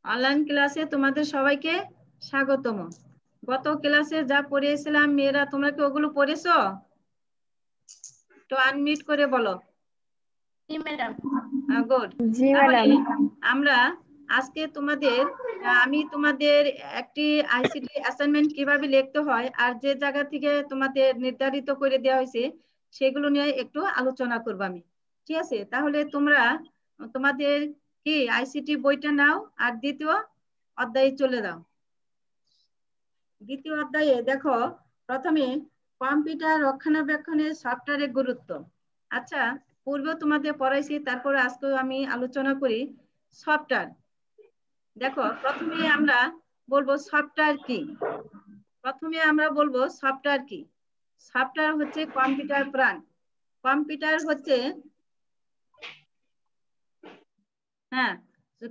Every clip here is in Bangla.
অনলাইন ক্লাসে তোমাদের সবাইকে স্বাগতম। গত ক্লাসে যা পড়িয়েছিলাম মেয়েরা, তোমরা কি ওগুলো পড়েছো? তো আনমিউট করে বলো। জি ম্যাডাম। গুড। জি তাহলে ম্যাডাম। আমরা আজকে আমি তোমাদের একটি আইসিটি অ্যাসাইনমেন্ট কিভাবে লিখতে হয় আর যে জায়গা থেকে তোমাদের নির্ধারিত করে দেওয়া হয়েছে সেগুলো নিয়ে একটু আলোচনা করবো আমি। ঠিক আছে, তাহলে তোমরা তোমাদের কি আইসিটি বইটা নাও আর দ্বিতীয় অধ্যায়ে চলে যাও। দ্বিতীয় অধ্যায়ে দেখো, প্রথমে কম্পিউটার রক্ষণাবেক্ষণের সফটওয়্যারের গুরুত্ব। আচ্ছা, পূর্বে তোমাদের পড়াইছি, তারপরে আজকে আমি আলোচনা করি সফটওয়্যার। দেখো, প্রথমে আমরা বলবো সফটওয়্যার কি। সফটওয়্যার হচ্ছে কম্পিউটার প্রাণ। কম্পিউটার হচ্ছে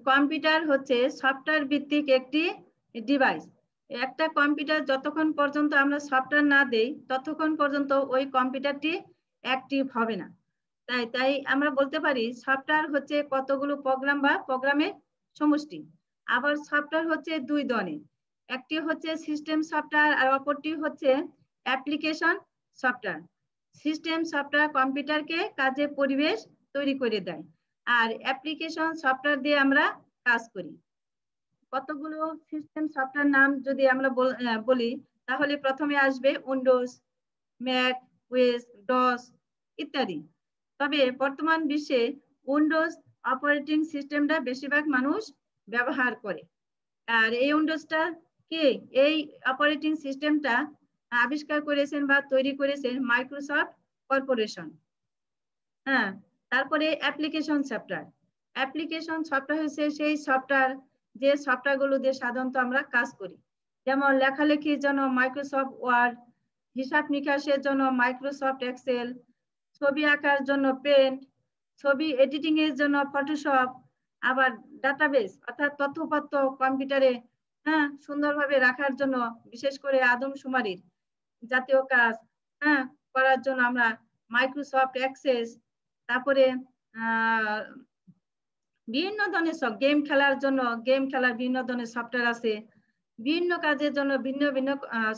কম্পিউটার হচ্ছে সফটওয়্যার ভিত্তিক একটি ডিভাইস। একটা কম্পিউটার যতক্ষণ পর্যন্ত আমরা সফটওয়্যার না দেই ততক্ষণ পর্যন্ত ওই কম্পিউটারটি অ্যাক্টিভ হবে না। তাই আমরা বলতে পারি সফটওয়্যার হচ্ছে কতগুলো প্রোগ্রাম বা প্রোগ্রামের সমষ্টি। আবার সফটওয়্যার হচ্ছে দুই ধরনের, একটি হচ্ছে সিস্টেম সফটওয়্যার আর অপরটি হচ্ছে অ্যাপ্লিকেশন সফটওয়্যার। সিস্টেম সফটওয়্যার কম্পিউটারকে কাজের পরিবেশ তৈরি করে দেয়, আর অ্যাপ্লিকেশন সফটওয়্যার দিয়ে আমরা কাজ করি। কতগুলো সিস্টেম সফটওয়্যার নাম যদি আমরা বলি, তাহলে প্রথমে আসবে উইন্ডোজ, ম্যাক, ওএস, ডস ইত্যাদি। তবে বর্তমান বিশ্বে উইন্ডোজ অপারেটিং সিস্টেমটা বেশিরভাগ মানুষ ব্যবহার করে। আর এই উইন্ডোজটা কি, এই অপারেটিং সিস্টেমটা আবিষ্কার করেছেন বা তৈরি করেছেন মাইক্রোসফট কর্পোরেশন। তারপরে অ্যাপ্লিকেশন সফটওয়্যার হচ্ছে সেই সফটওয়্যার যে সফটওয়্যার গুলো দিয়ে সাধারণত আমরা কাজ করি। যেমন লেখালেখির জন্য মাইক্রোসফট ওয়ার্ড, হিসাব নিকাশের জন্য মাইক্রোসফট এক্সেল, ছবি আঁকার জন্য পেন্ট, ছবি এডিটিং এর জন্য ফটোশপ, আবার ডাটাবেস অর্থাৎ তথ্যপত্র কম্পিউটারে সুন্দরভাবে রাখার জন্য, বিশেষ করে আদমশুমারির জাতীয় কাজ করার জন্য আমরা মাইক্রোসফট এক্সেস। তারপরে বিভিন্ন ধরনের সব গেম খেলার জন্য বিভিন্ন ধরনের সফটওয়্যার আছে। বিভিন্ন কাজের জন্য ভিন্ন ভিন্ন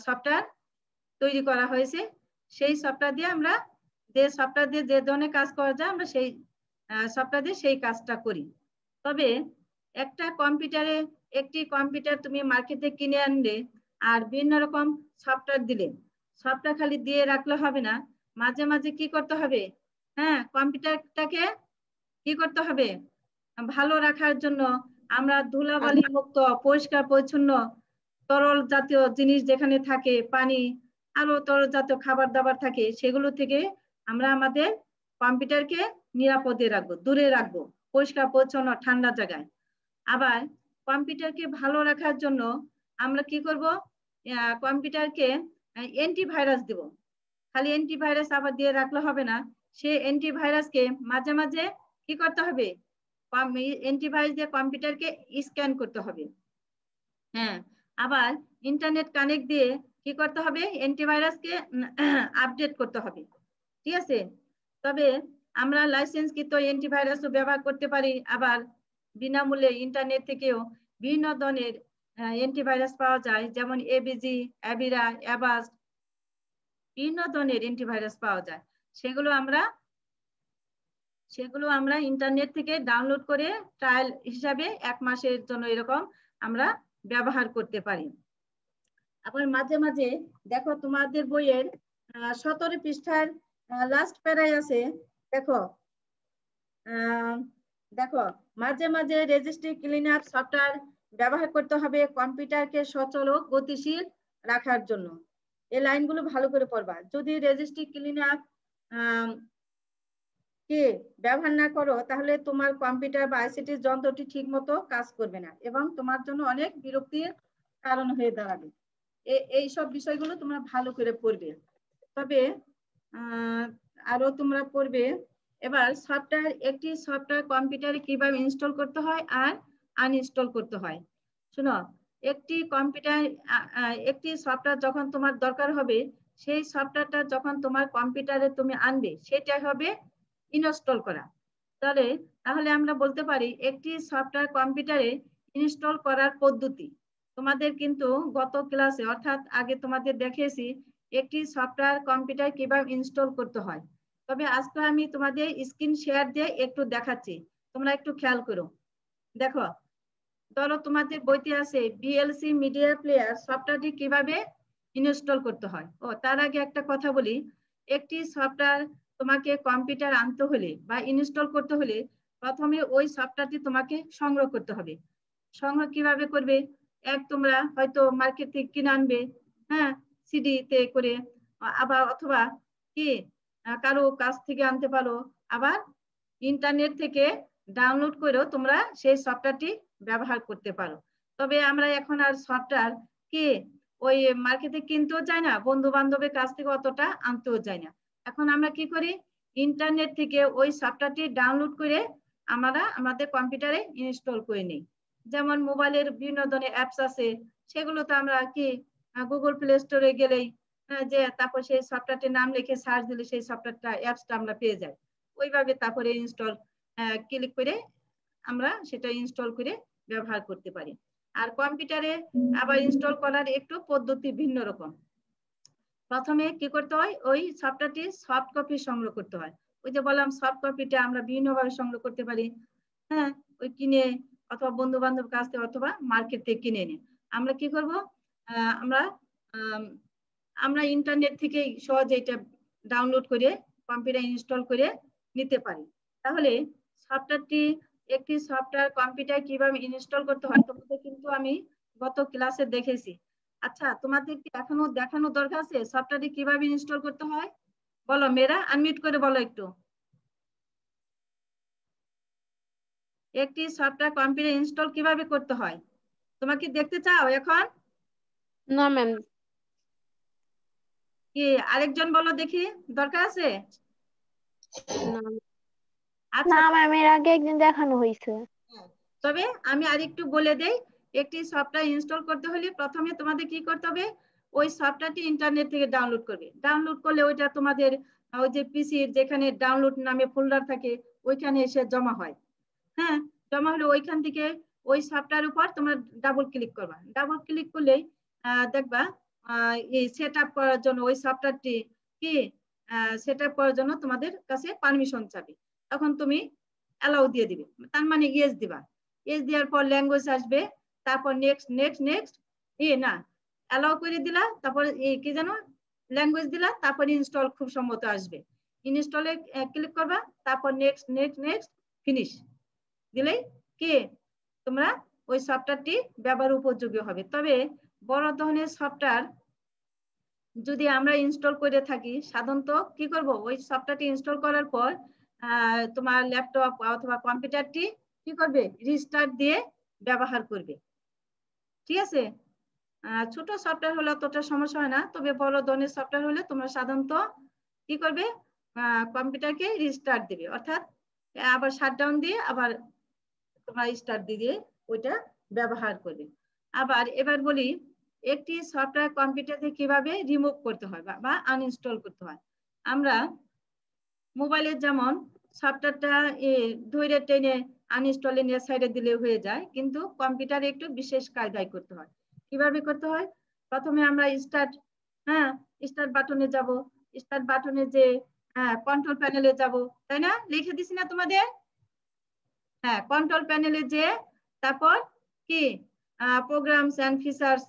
সফটওয়্যার তৈরি করা হয়েছে। সেই সফটওয়্যার দিয়ে আমরা যে ধরনের কাজ করা যায় আমরা সেই সফটওয়্যার দিয়ে সেই কাজটা করি। তবে একটি কম্পিউটার তুমি মার্কেটে কিনে আনলে আর বিভিন্ন রকম সফটওয়্যার দিলে, সফটওয়্যার খালি দিয়ে রাখলে হবে না, মাঝে মাঝে কি করতে হবে, কম্পিউটারটাকে কি করতে হবে, ভালো রাখার জন্য আমরা ধুলাবালি মুক্ত, পরিষ্কার পরিচ্ছন্ন তরল জাতীয় জিনিস যেখানে থাকে, পানি আরো তরল জাতীয় খাবার দাবার থাকে, সেগুলো থেকে আমরা আমাদের কম্পিউটারকে নিরাপদে রাখবো, দূরে রাখবো, পরিষ্কার পরিচ্ছন্ন ঠান্ডা জায়গায়। আবার কম্পিউটারকে ভালো রাখার জন্য আমরা কি করব, কম্পিউটারকে অ্যান্টিভাইরাস দেব। খালি অ্যান্টিভাইরাস আবার দিয়ে রাখলে হবে না, সে অ্যান্টিভাইরাসকে মাঝে মাঝে কি করতে হবে, অ্যান্টিভাইরাস দিয়ে কম্পিউটারকে স্ক্যান করতে হবে। আবার ইন্টারনেট কানেক্ট দিয়ে কি করতে হবে, অ্যান্টিভাইরাসকে আপডেট করতে হবে। ঠিক আছে, তবে আমরা লাইসেন্সকৃত অ্যান্টিভাইরাসও ব্যবহার করতে পারি, আবার বিনামূল্যে ইন্টারনেট থেকেও বিভিন্ন ধরনের অ্যান্টিভাইরাস পাওয়া যায়, যেমন এবিজি, অ্যাভিরা, অ্যাভাস্ট, বিভিন্ন ধরনের অ্যান্টিভাইরাস পাওয়া যায়। সেগুলো আমরা ইন্টারনেট থেকে ডাউনলোড করে ট্রায়াল হিসাবে 1 মাসের জন্য এরকম আমরা ব্যবহার করতে পারি। আবার মাঝে মাঝে দেখো তোমাদের বইয়ের 17 পৃষ্ঠার লাস্ট প্যারায় আছে, দেখো মাঝে মাঝে রেজিস্ট্রি ক্লিন আপ সফটওয়্যার ব্যবহার করতে হবে কম্পিউটারকে সচল ও গতিশীল রাখার জন্য। এই লাইনগুলো ভালো করে পড়বা। যদি রেজিস্ট্রি ক্লিন আপ কে ব্যবহার না করো তাহলে তোমার কম্পিউটার বা আইসিটি যন্ত্রটি ঠিক মতো কাজ করবে না এবং তোমার জন্য অনেক বিরক্তির কারণ হয়ে দাঁড়াবে। এই সব বিষয়গুলো তোমরা ভালো করে পড়বে। তবে আরো তোমরা পড়বে এবার একটি সফটওয়্যার কম্পিউটারে কিভাবে ইনস্টল করতে হয় আর আনইনস্টল করতে হয়। শোনো, একটি সফটওয়্যার যখন তোমার দরকার হবে, সেই সফটওয়্যারটা যখন তোমার কম্পিউটারে তুমি আনবে সেটা হবে ইনস্টল করা। তাহলে আমরা বলতে পারি একটি সফটওয়্যার কম্পিউটারে ইনস্টল করার পদ্ধতি। তোমাদের কিন্তু গত ক্লাসে অর্থাৎ আগে তোমাদের দেখিয়েছি একটি সফটওয়্যার কম্পিউটার কিভাবে ইনস্টল করতে হয়। তবে আজকে আমি তোমাদের স্ক্রিন শেয়ার দিয়ে একটু দেখাচ্ছি, তোমরা একটু খেয়াল করো। দেখো, ধরো তোমাদের বইতে আছে বিএলসি মিডিয়া প্লেয়ার সফটওয়্যারটি কিভাবে ইনস্টল করতে হয়। ও তার আগে একটা কথা বলি, একটি সফটওয়্যার তোমাকে কম্পিউটার আনতে হলে বা ইনস্টল করতে হলে প্রথমে ওই সফটওয়্যারটি তোমাকে সংগ্রহ করতে হবে। সংগ্রহ কিভাবে করবে? তোমরা হয়তো মার্কেট থেকে কিনে আনবে, হ্যাঁ, সিডি তে করে, আবার অথবা কি কারো কাছ থেকে আনতে পারো, আবার ইন্টারনেট থেকে ডাউনলোড করেও তোমরা সেই সফটওয়্যারটি ব্যবহার করতে পারো। তবে আমরা এখন আর সফটওয়্যার কি ওই মার্কেটে কিনতেও যাই না, বন্ধু বান্ধবের কাছ থেকে অতটা আনতেও যাই না। এখন আমরা কি করি, ইন্টারনেট থেকে ওই সফটওয়্যারটি ডাউনলোড করে আমরা আমাদের কম্পিউটারে ইনস্টল করে নিই। যেমন মোবাইলের বিভিন্ন ধরনের অ্যাপস আছে, সেগুলো তো আমরা কি গুগল প্লে স্টোরে গেলেই যে তারপর সেই সফটওয়্যারটির নাম লিখে সার্চ দিলে সেই সফটওয়্যারটা অ্যাপসটা আমরা পেয়ে যাই। ওইভাবে তারপরে ইনস্টল ক্লিক করে আমরা সেটা ইনস্টল করে ব্যবহার করতে পারি। আর কম্পিউটারে আবার ইনস্টল করার একটু পদ্ধতি ভিন্ন রকম। প্রথমে কি করতে হয়, ওই সফটওয়্যারটি সফট কপি সংগ্রহ করতে হয়। ওই যে বললাম সফট কপিটা আমরা বিভিন্ন ভাবে সংগ্রহ করতে পারি, হ্যাঁ, ওই কিনে অথবা বন্ধু বান্ধব কাছ থেকে অথবা মার্কেট থেকে কিনে এনে আমরা কি করব, আমরা আমরা ইন্টারনেট থেকে সহজে এটা ডাউনলোড করে কম্পিউটার ইনস্টল করে নিতে পারি। তাহলে সফটওয়্যারটি একটি সফটওয়্যার কম্পিউটার কিভাবে ইনস্টল করতে হয় তোমাদের কিন্তু আমি গত ক্লাসে দেখেছি। আচ্ছা, তোমাদের কি এখনো দেখানো দরকার আছে সফটওয়্যারটি কিভাবে ইনস্টল করতে হয়? বলো মেয়েরা, আনমিউট করে বলো একটু। একটি সফটওয়্যার কম্পিউটার ইনস্টল কিভাবে করতে হয় তোমাকে দেখতে চাও এখন? না ম্যাম। কি আরেকজন বলো দেখি, দরকার আছে? আচ্ছা, না ম্যাম, এর আগে একদিন দেখানো হয়েছে। তবে আমি আরেকটু বলে দেই, একটি সফটওয়্যার ইনস্টল করতে হলে প্রথমে তোমাদের কি করতে হবে, ওই সফটওয়্যারটি ইন্টারনেট থেকে ডাউনলোড করবে। ডাউনলোড করলে ওইটা তোমাদের ওই যে পিসির যেখানে ডাউনলোড নামে ফোল্ডার থাকে ওইখানে এসে জমা হয়, হ্যাঁ, জমা হলে ওইখান থেকে ওই সফটওয়্যার উপর তোমরা ডাবল ক্লিক করবা। ডাবল ক্লিক করলেই দেখবা এই সেট আপ করার জন্য ওই সফটওয়্যারটি কি সেট আপ করার জন্য তোমাদের কাছে পারমিশন চাবে। তখন তুমি অ্যালাউ দিয়ে দিবে, তার মানে ইয়েস দিবা। ইয়েস দেওয়ার পর ল্যাঙ্গুয়েজ আসবে, তারপর নেক্সট নেক্সট নেক্সট না অ্যালাউ করে দিলা, তারপর কি জানো ল্যাঙ্গুয়েজ দিলা, তারপর ইনস্টল খুব সম্ভবত আসবে। ইনস্টলে ক্লিক করবা, তারপর নেক্সট নেক্সট নেক্সট ফিনিশ দিলেই কি তোমরা ওই সফটওয়্যারটি ব্যবহার উপযোগী হবে। তবে বড় ধরনের সফটওয়্যার যদি আমরা ইনস্টল করে থাকি সাধারণত কি করব, ওই সফটওয়্যারটি ইনস্টল করার পর তোমার ল্যাপটপ অথবা কম্পিউটারটি কি করবে, রিস্টার্ট দিয়ে ব্যবহার করবে। ঠিক আছে, ছোট সফটওয়্যার হলে অতটা সমস্যা হয় না, তবে বড় ধরনের সফটওয়্যার হলে তোমরা সাধারণত কি করবে, কম্পিউটারকে রিস্টার্ট দিবে, অর্থাৎ আবার শাটডাউন দিয়ে আবার তোমরা স্টার্ট দিয়ে ওইটা ব্যবহার করবে। আবার এবার বলি একটি সফটওয়্যার কম্পিউটার থেকে কিভাবে রিমুভ করতে হয় বা আনইনস্টল করতে হয়। আমরা মোবাইলের যেমন সফটওয়্যারটা ধরে টেনে আনইনস্টলে নিয়ে সাইডে দিলে হয়ে যায়, কিন্তু কম্পিউটারে একটু বিশেষ কায়দায় করতে হয়। কিভাবে করতে হয়, প্রথমে আমরা স্টার্ট বাটনে যাব, স্টার্ট বাটনে যে কন্ট্রোল প্যানেলে যাব, তাই না, লিখে দিছি না তোমাদের? হ্যাঁ, কন্ট্রোল প্যানেলে যে তারপর কি প্রোগ্রামস এন্ড ফিচার্স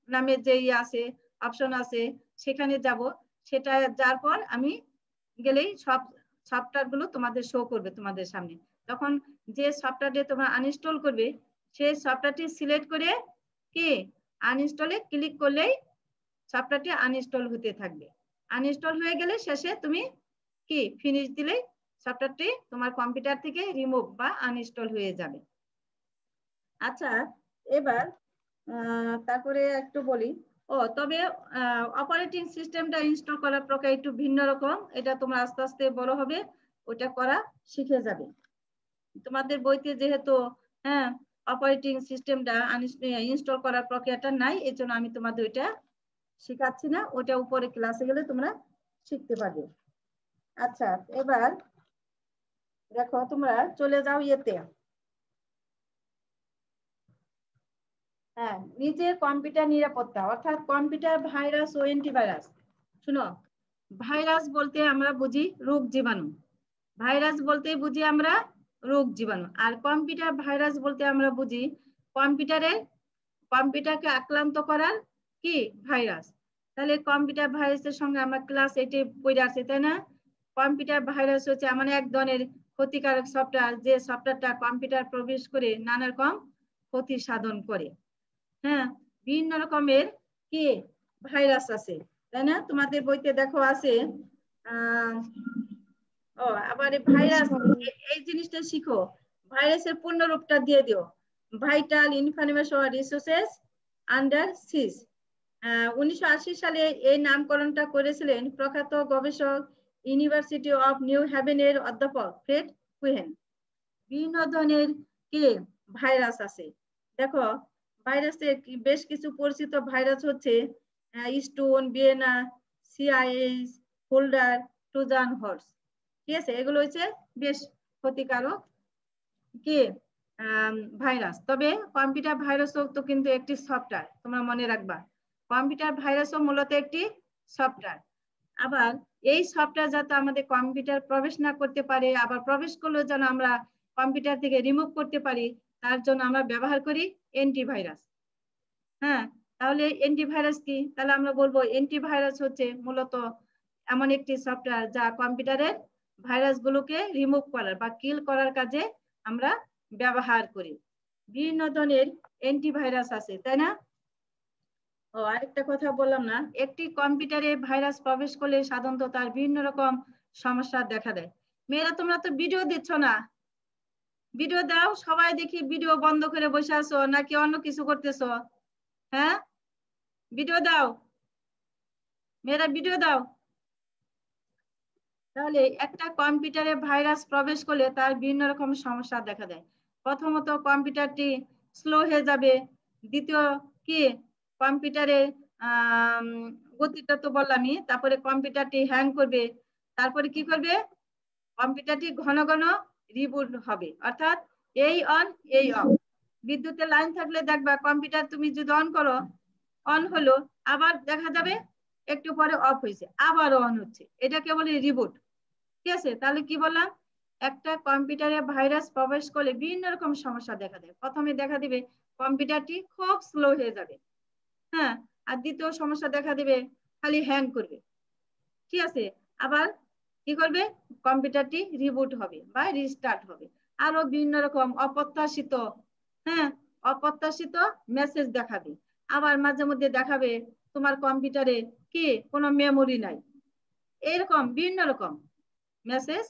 নামে যে আছে অপশন আছে সেখানে যাব। সেটা যাওয়ার পর আমি গেলেই সব সফটওয়্যার গুলো তোমাদের শো করবে তোমাদের সামনে। তখন যে সফটওয়্যারটি তোমরা আনইনস্টল করবে সেই সফটওয়্যারটি সিলেক্ট করে কি আনইনস্টলে ক্লিক করলেই সফটওয়্যারটি আনইনস্টল হতে থাকবে। আনইনস্টল হয়ে গেলে শেষে তুমি কি ফিনিশ দিলেই সফটওয়্যারটি তোমার কম্পিউটার থেকে রিমুভ বা আনইনস্টল হয়ে যাবে। আচ্ছা, এবার তারপরে একটু বলি, তবে অপারেটিং সিস্টেমটা ইনস্টল করার প্রক্রিয়া একটু ভিন্ন রকম, এটা তোমরা আস্তে আস্তে বড় হবে ওটা করা শিখে যাবে। তোমাদের বইতে যেহেতু অপারেটিং সিস্টেমটা ইনস্টল করার প্রক্রিয়াটা নাই, এই জন্য আমি তোমাদের ওইটা শেখাচ্ছি না, ওটা উপরে ক্লাসে গেলে তোমরা শিখতে পারবে। আচ্ছা, এবার দেখো তোমরা চলে যাও ইয়েতে, হ্যাঁ, নিজের কম্পিউটার নিরাপত্তা অর্থাৎ কম্পিউটার ভাইরাস ও অ্যান্টিভাইরাস। শুনো, ভাইরাস বলতে আমরা বুঝি রোগ জীবাণু, ভাইরাস বলতে বুঝি আমরা রোগ জীবাণু, আর কম্পিউটার ভাইরাস বলতে আমরা বুঝি কম্পিউটারকে আক্রান্ত করার কি ভাইরাস। তাহলে কম্পিউটার ভাইরাসের সঙ্গে আমরা ক্লাস 8 এ পড়ে আসি, তাই না? কম্পিউটার ভাইরাস হচ্ছে এমন এক ধরনের ক্ষতিকারক সফটওয়্যার যে সফটওয়্যারটা কম্পিউটার প্রবেশ করে নানা রকম ক্ষতি সাধন করে। হ্যাঁ, বিভিন্ন রকমের কি ভাইরাস আছে, তাই না? তোমাদের বইতে দেখো আছে। ও আবার ভাইরাস, এই জিনিসটা শিখো, ভাইরাসের পূর্ণ রূপটা দিয়ে দিও। ভাইটাল ইনফরমেশন রিসোর্সেস আন্ডার সিজ। 1980 সালে এই নামকরণটা করেছিলেন প্রখ্যাত গবেষক ইউনিভার্সিটি অফ নিউ হ্যাভেনের অধ্যাপক ফ্রেড কুহেন। বিভিন্ন ধরনের কি ভাইরাস আছে দেখো। ভাইরাসের বেশ কিছু পরিচিত ভাইরাস হচ্ছে stone, Vienna, CIS, holder, Trojan horse. ঠিক আছে, এগুলো হচ্ছে বেশ ক্ষতিকারক কি ভাইরাস। তবে কম্পিউটার ভাইরাসও তো কিন্তু একটি সফটওয়্যার, তোমরা মনে রাখবা কম্পিউটার ভাইরাসও মূলত একটি সফটওয়্যার। আবার এই সফটওয়্যার যাতে আমাদের কম্পিউটার প্রবেশ না করতে পারে, আবার প্রবেশ করলেও যেন আমরা কম্পিউটার থেকে রিমুভ করতে পারি, তার জন্য আমরা ব্যবহার করি অ্যান্টিভাইরাস। হ্যাঁ, তাহলে অ্যান্টিভাইরাস কি? তাহলে আমরা বলবো অ্যান্টিভাইরাস হচ্ছে মূলত এমন একটি সফটওয়্যার যা কম্পিউটারের ভাইরাস গুলোকে রিমুভ করার বা কিল করার কাজে আমরা ব্যবহার করি। বিভিন্ন ধরনের অ্যান্টিভাইরাস আছে, তাই না? ও আরেকটা কথা বললাম না, একটি কম্পিউটারে ভাইরাস প্রবেশ করলে সাধারণত তার বিভিন্ন রকম সমস্যা দেখা দেয়। মেয়েরা তোমরা তো ভিডিও দিচ্ছ না, ভিডিও দাও। সবাই দেখি ভিডিও বন্ধ করে বসে আছো নাকি অন্য কিছু করতেছো? হ্যাঁ, ভিডিও দাও, মেয়েরা ভিডিও দাও। তাহলে একটা কম্পিউটারে ভাইরাস প্রবেশ করলে তার বিভিন্ন রকম সমস্যা দেখা দেয়। প্রথমত কম্পিউটারটি স্লো হয়ে যাবে। দ্বিতীয় কি, কম্পিউটারে গতিটা তো বললামই। তারপরে কম্পিউটারটি হ্যাং করবে। তারপরে কি করবে, কম্পিউটারটি ঘন ঘন রিবুট হবে, অর্থাৎ এই অন এই অফ। বিদ্যুতের লাইন থাকলে দেখবা কম্পিউটার তুমি যদি অন করো, অন হলো, আবার দেখা যাবে একটু পরে অফ হয়েছে, আবারও অন হচ্ছে, এটাকে বলে রিবুট। ঠিক আছে, তাহলে কি বললাম, একটা কম্পিউটারে ভাইরাস প্রবেশ করলে বিভিন্ন রকম সমস্যা দেখা দেয়। প্রথমে দেখা দিবে কম্পিউটারটি খুব স্লো হয়ে যাবে। হ্যাঁ, আর দ্বিতীয় সমস্যা দেখা দিবে খালি হ্যাং করবে। ঠিক আছে, আবার কি করবে, কম্পিউটারটি রিবুট হবে বা রিস্টার্ট হবে। আরো বিভিন্ন রকম অপ্রত্যাশিত, হ্যাঁ, অপ্রত্যাশিত মেসেজ দেখাবে। আবার মাঝে মধ্যে দেখাবে তোমার কম্পিউটারে কি কোনো মেমোরি নাই, এরকম বিভিন্ন রকম মেসেজ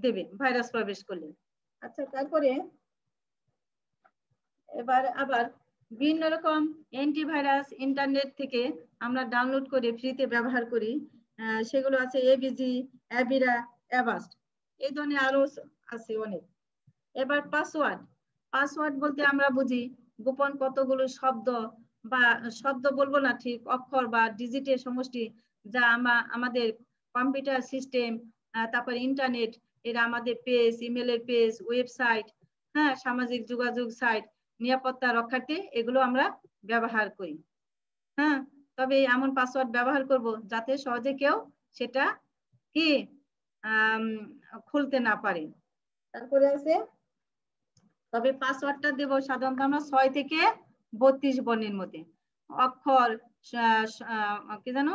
দেবে ভাইরাস প্রবেশ করলে। আচ্ছা, তারপরে এবার আবার বিভিন্ন রকম অ্যান্টিভাইরাস ইন্টারনেট থেকে আমরা ডাউনলোড করে ফ্রিতে ব্যবহার করি। সেগুলো আছে এবিজি, অ্যাভিরা, অ্যাভাস্ট, এই ধরনের আরো আছে অনেক। এবার পাসওয়ার্ড, পাসওয়ার্ড বলতে আমরা বুঝি গোপন কতগুলো শব্দ, বা শব্দ বলবো না ঠিক, অক্ষর বা ডিজিটের সমষ্টি, যা আমাদের কম্পিউটার সিস্টেম, তারপর ইন্টারনেট, এরা আমাদের পেজ, ইমেলের পেজ, ওয়েবসাইট, হ্যাঁ, সামাজিক যোগাযোগ সাইট নিরাপত্তা রক্ষার্থে এগুলো আমরা ব্যবহার করি। হ্যাঁ, তবে এমন পাসওয়ার্ড ব্যবহার করব যাতে সহজে কেউ সেটা কি খুলতে না পারে। তারপরে আছে, তবে পাসওয়ার্ডটা দেব সাধারণত আমরা 6 থেকে 32 বর্ণের মধ্যে। অক্ষর কি জানো,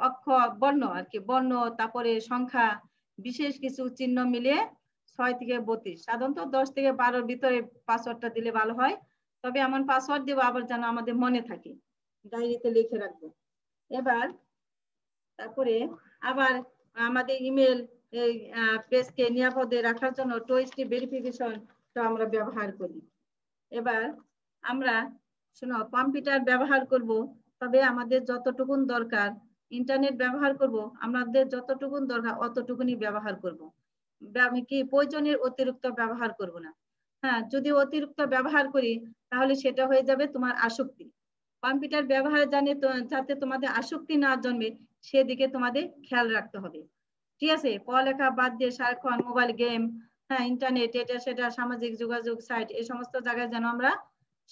অক্ষর বর্ণ আর কি, বর্ণ, তারপরে সংখ্যা, বিশেষ কিছু চিহ্ন মিলিয়ে 6 থেকে 32, সাধারণত 10 থেকে 12-র ভিতরে পাসওয়ার্ডটা দিলে ভালো হয়। তবে এমন পাসওয়ার্ড দেবো আবার যেন আমাদের মনে থাকে, ডায়েরিতে লিখে রাখবো। এবার তারপরে আবার আমাদের ইমেল পেজকে নিরাপদে রাখার জন্য 2 স্টেপ ভেরিফিকেশন আমরা ব্যবহার করি। এবার আমরা শোনো, কম্পিউটার ব্যবহার করব, তবে আমাদের যতটুকুন দরকার, ইন্টারনেট ব্যবহার করব, আমাদের যতটুকুন দরকার অতটুকুনি ব্যবহার করব। আমি কি প্রয়োজনের অতিরিক্ত ব্যবহার করব না। হ্যাঁ, যদি অতিরিক্ত ব্যবহার করি তাহলে সেটা হয়ে যাবে তোমার আসক্তি। কম্পিউটার ব্যবহার যাতে তোমাদের আসক্তি না জন্মে সেদিকে তোমাদের খেয়াল রাখতে হবে। ঠিক আছে, পড়ালেখা বাদ দিয়ে সারাক্ষণ মোবাইল গেম, হ্যাঁ, ইন্টারনেট, এটা সেটা, সামাজিক যোগাযোগ সাইট, এই সমস্ত জায়গায় যেন আমরা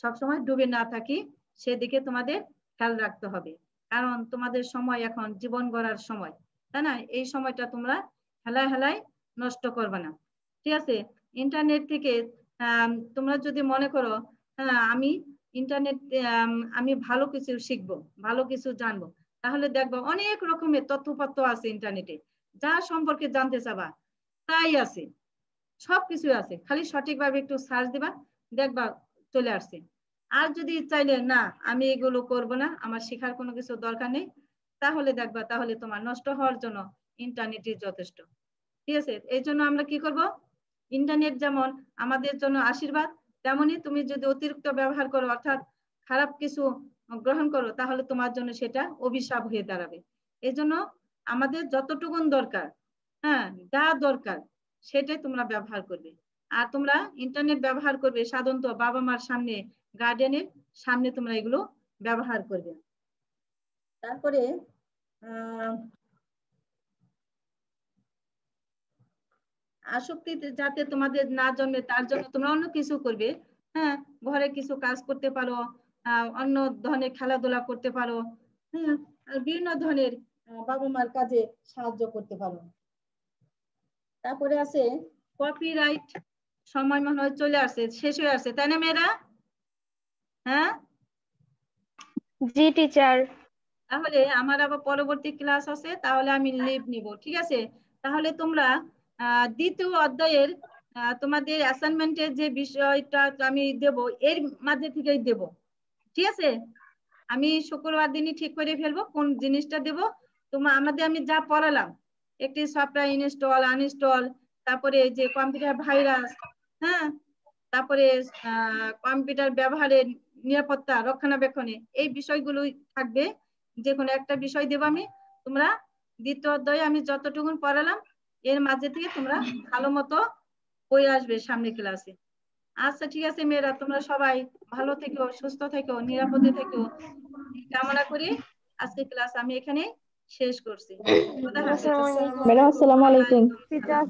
সবসময় ডুবে না থাকি সেদিকে তোমাদের খেয়াল রাখতে হবে। কারণ তোমাদের সময় এখন জীবন গড়ার সময়, তাই না? এই সময়টা তোমরা হেলায় হেলায় নষ্ট করবে না, ঠিক আছে? ইন্টারনেট থেকে তোমরা যদি মনে করো হ্যাঁ আমি ইন্টারনেট আমি ভালো কিছু শিখবো, ভালো কিছু জানবো, তাহলে দেখবা অনেক রকমের তথ্যপত্র আছে ইন্টারনেটে, যা সম্পর্কে জানতে চাবা তাই আছে, সবকিছু আছে, খালি সঠিকভাবে একটু সার্চ দিবা, দেখবা চলে আসছে। আর যদি চাইলে না আমি এগুলো করব না, আমার শেখার কোনো কিছু দরকার নেই, তাহলে দেখবা তাহলে তোমার নষ্ট হওয়ার জন্য ইন্টারনেটই যথেষ্ট, ঠিক আছে? এই জন্য আমরা কি করব, ইন্টারনেট যেমন আমাদের জন্য আশীর্বাদ, তেমনি তুমি যদি অতিরিক্ত ব্যবহার করো অর্থাৎ খারাপ কিছু গ্রহণ করো তাহলে তোমার জন্য সেটা অভিশাপ হয়ে দাঁড়াবে। এই জন্য আমাদের যতটুকুন দরকার, হ্যাঁ যা দরকার সেটাই তোমরা ব্যবহার করবে। আর তোমরা ইন্টারনেট ব্যবহার করবে সাধারণত বাবা মার সামনে, গার্ডিয়ানের সামনে তোমরা এগুলো ব্যবহার করবে। তারপরে আসক্তি যাতে তোমাদের না জন্মে তার জন্য তোমরা অন্য কিছু করবে, হ্যাঁ ঘরে কিছু কাজ করতে পারো, অন্য ধরনের খেলাধুলা করতে পারো, হ্যাঁ আর বিভিন্ন ধরনের বাবা মার কাজে সাহায্য করতে পারো। তারপরে আছে কপিরাইট, সময় মনে হয় চলে আসছে, শেষ হয়ে আসছে, তাই না মেয়েরা? হ্যাঁ জি টিচার। তাহলে আমার আবার পরবর্তী ক্লাস আছে, তাহলে আমি লিভ নিব, ঠিক আছে? তাহলে তোমরা দ্বিতীয় অধ্যায়ের তোমাদের অ্যাসাইনমেন্টের যে বিষয়টা আমি দেব এর মাঝে থেকেই দেব, ঠিক আছে? আমি শুক্রবার দিনই ঠিক করে ফেলবো কোন জিনিসটা দেব। আমাদের আমি যা পড়ালাম, একটি সফটওয়্যার ইনস্টল আনইনস্টল, তারপরে এই যে কম্পিউটার ভাইরাস, হ্যাঁ তারপরে কম্পিউটার ব্যবহারের নিরাপত্তা রক্ষণাবেক্ষণে, এই বিষয়গুলোই থাকবে। যে কোনো একটা বিষয় দেব আমি, তোমরা দ্বিতীয় অধ্যায়ে আমি যতটুকুন পড়ালাম এর মাঝে থেকে তোমরা ভালো মতো পড়ে আসবে সামনে ক্লাসে। আচ্ছা ঠিক আছে মেয়েরা, তোমরা সবাই ভালো থেকো, সুস্থ থেকো, নিরাপদে থেকো, কামনা করি আজকে ক্লাস আমি এখানে শেষ করছি। খোদা হাফেজ। আসসালামু আলাইকুম। ম্যাডাম আসসালামু আলাইকুম। টিচার